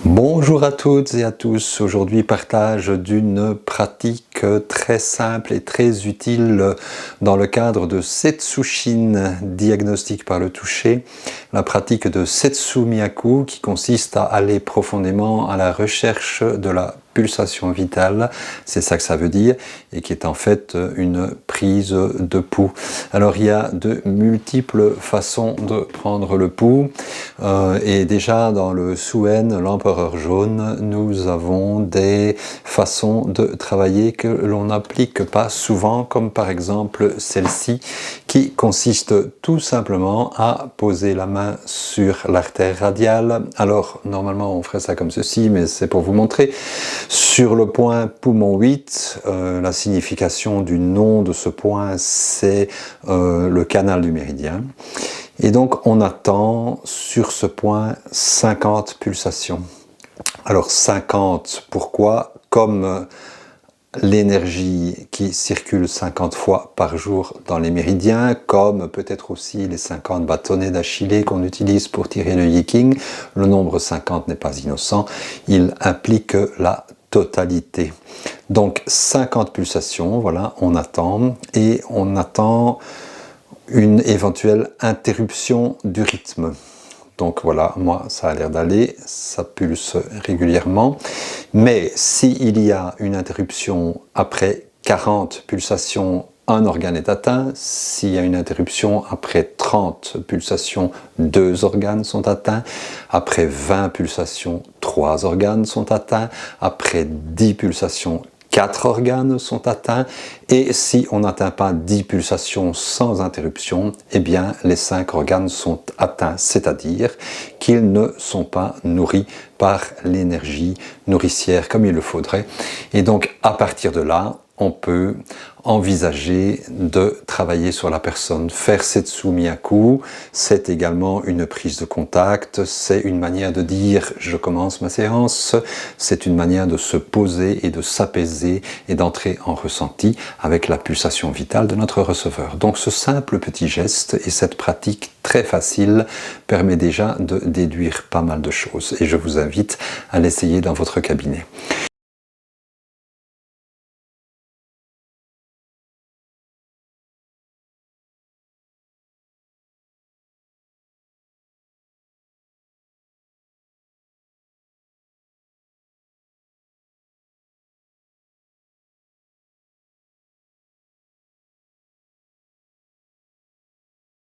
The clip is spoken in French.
Bonjour à toutes et à tous. Aujourd'hui, partage d'une pratique très simple et très utile dans le cadre de Setsushin, diagnostic par le toucher, la pratique de Setsu Miyaku qui consiste à aller profondément à la recherche de la pulsation vitale, c'est ça que ça veut dire, et qui est en fait une prise de pouls. Alors il y a de multiples façons de prendre le pouls, et déjà dans le Suen, l'empereur jaune, nous avons des façons de travailler que l'on n'applique pas souvent, comme par exemple celle-ci, qui consiste tout simplement à poser la main sur l'artère radiale. Alors normalement on ferait ça comme ceci, mais c'est pour vous montrer. Sur le point poumon 8, la signification du nom de ce point, c'est le canal du méridien. Et donc on attend sur ce point 50 pulsations. Alors 50, pourquoi? Comme l'énergie qui circule 50 fois par jour dans les méridiens, comme peut-être aussi les 50 bâtonnets d'Achillée qu'on utilise pour tirer le yiking, le nombre 50 n'est pas innocent, il implique la totalité. Donc 50 pulsations, voilà, on attend, et on attend une éventuelle interruption du rythme. Donc voilà, moi ça a l'air d'aller, ça pulse régulièrement. Mais s'il y a une interruption après 40 pulsations, un organe est atteint. S'il y a une interruption après 30 pulsations, 2 organes sont atteints. Après 20 pulsations, 3 organes sont atteints. Après 10 pulsations, 4 organes sont atteints, et si on n'atteint pas 10 pulsations sans interruption, eh bien les 5 organes sont atteints, c'est-à-dire qu'ils ne sont pas nourris par l'énergie nourricière comme il le faudrait. Et donc à partir de là, on peut envisager de travailler sur la personne. Faire Setsu Miyaku, c'est également une prise de contact, c'est une manière de dire « je commence ma séance », c'est une manière de se poser et de s'apaiser et d'entrer en ressenti avec la pulsation vitale de notre receveur. Donc ce simple petit geste et cette pratique très facile permet déjà de déduire pas mal de choses et je vous invite à l'essayer dans votre cabinet.